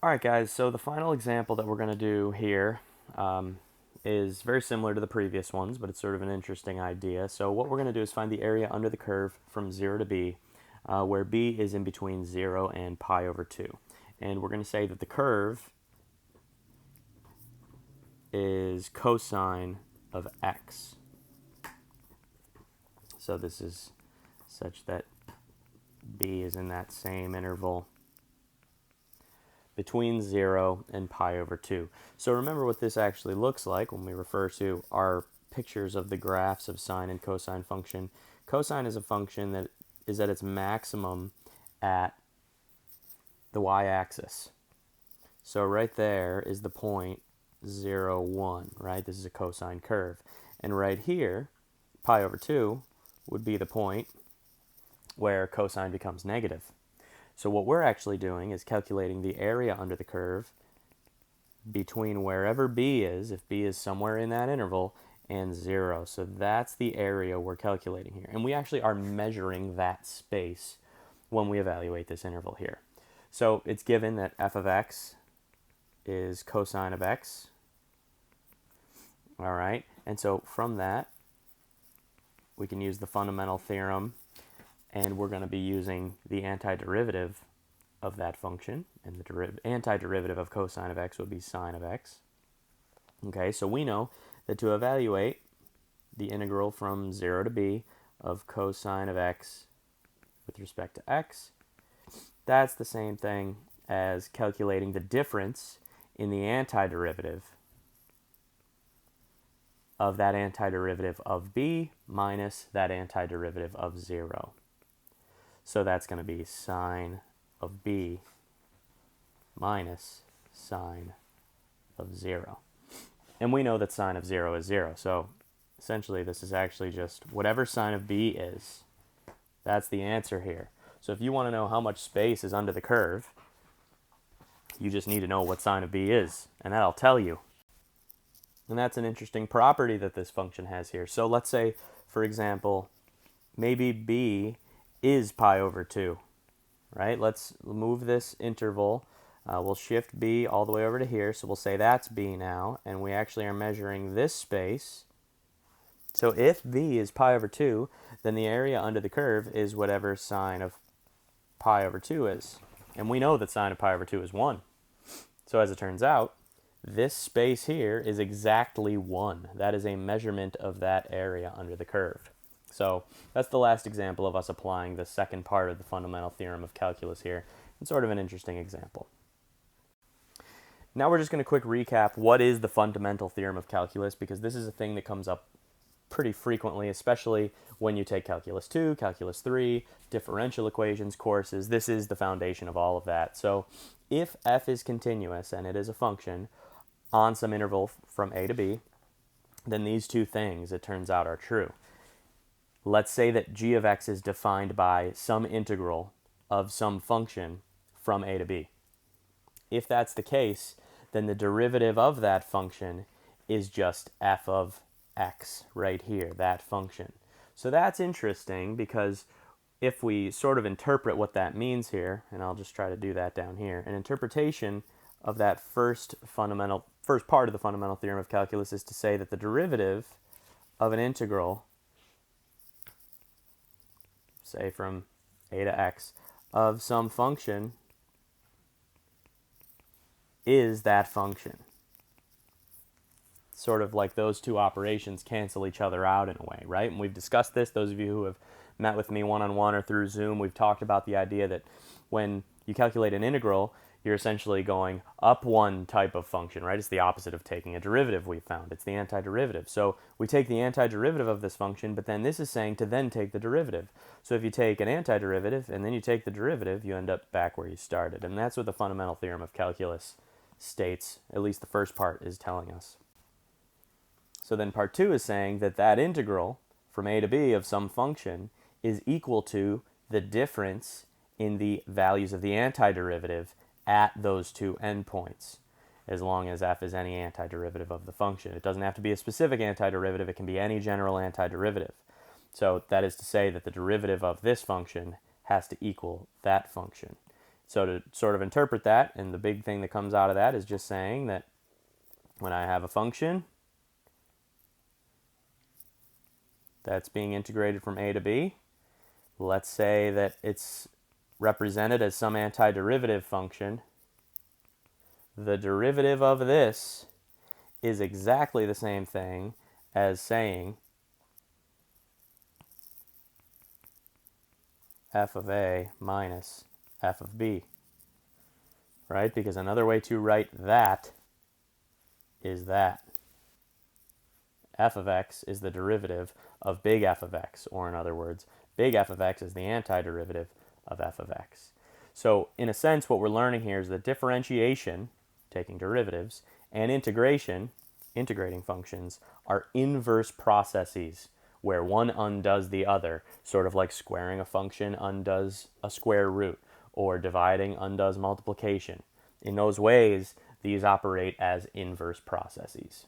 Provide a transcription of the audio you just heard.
Alright guys, so the final example that we're going to do here is very similar to the previous ones, but it's sort of an interesting idea. So what we're going to do is find the area under the curve from 0 to b, where b is in between 0 and pi over 2. And we're going to say that the curve is cosine of x. So this is such that b is in that same interval between 0 and pi over 2. So remember what this actually looks like when we refer to our pictures of the graphs of sine and cosine function. Cosine is a function that is at its maximum at the y-axis. So right there is the point 0, 1, right? This is a cosine curve. And right here, pi over 2 would be the point where cosine becomes negative. So what we're actually doing is calculating the area under the curve between wherever b is, if b is somewhere in that interval, and 0. So that's the area we're calculating here. And we actually are measuring that space when we evaluate this interval here. So it's given that f of x is cosine of x. All right, and so from that, we can use the fundamental theorem, and we're going to be using the antiderivative of that function, and the antiderivative of cosine of x would be sine of x. Okay, so we know that to evaluate the integral from 0 to b of cosine of x with respect to x, that's the same thing as calculating the difference in the antiderivative of that antiderivative of b minus that antiderivative of 0. So that's going to be sine of b minus sine of 0. And we know that sine of 0 is 0. So essentially this is actually just whatever sine of b is, that's the answer here. So if you want to know how much space is under the curve, you just need to know what sine of b is, and that'll tell you. And that's an interesting property that this function has here. So let's say, for example, maybe b is pi over 2, right? Let's move this interval. We'll shift b all the way over to here, so we'll say that's b now, and we actually are measuring this space. So if b is pi over 2, then the area under the curve is whatever sine of pi over 2 is. And we know that sine of pi over 2 is 1. So as it turns out, this space here is exactly 1. That is a measurement of that area under the curve. So that's the last example of us applying the second part of the fundamental theorem of calculus here. It's sort of an interesting example. Now we're just going to quick recap what is the fundamental theorem of calculus, because this is a thing that comes up pretty frequently, especially when you take calculus 2, calculus 3, differential equations courses. This is the foundation of all of that. So if f is continuous and it is a function on some interval from a to b, then these two things, it turns out, are true. Let's say that g of x is defined by some integral of some function from a to b. If that's the case, then the derivative of that function is just f of x right here, that function. So that's interesting, because if we sort of interpret what that means here, and I'll just try to do that down here, an interpretation of that first part of the fundamental theorem of calculus is to say that the derivative of an integral, say from a to x, of some function is that function. Sort of like those two operations cancel each other out in a way, right? And we've discussed this. Those of you who have met with me one-on-one or through Zoom, we've talked about the idea that when you calculate an integral, you're essentially going up one type of function, right? It's the opposite of taking a derivative, we've found. It's the antiderivative. So we take the antiderivative of this function, but then this is saying to then take the derivative. So if you take an antiderivative and then you take the derivative, you end up back where you started. And that's what the fundamental theorem of calculus states, at least the first part is telling us. So then part 2 is saying that that integral from a to b of some function is equal to the difference in the values of the antiderivative at those two endpoints, as long as f is any antiderivative of the function. It doesn't have to be a specific antiderivative, it can be any general antiderivative. So that is to say that the derivative of this function has to equal that function. So to sort of interpret that, and the big thing that comes out of that is just saying that when I have a function that's being integrated from a to b, let's say that it's represented as some antiderivative function, the derivative of this is exactly the same thing as saying f of a minus f of b, right? Because another way to write that is that f of x is the derivative of big F of x, or in other words, big F of x is the antiderivative of f of x. So in a sense, what we're learning here is that differentiation, taking derivatives, and integration, integrating functions, are inverse processes where one undoes the other, sort of like squaring a function undoes a square root, or dividing undoes multiplication. In those ways, these operate as inverse processes.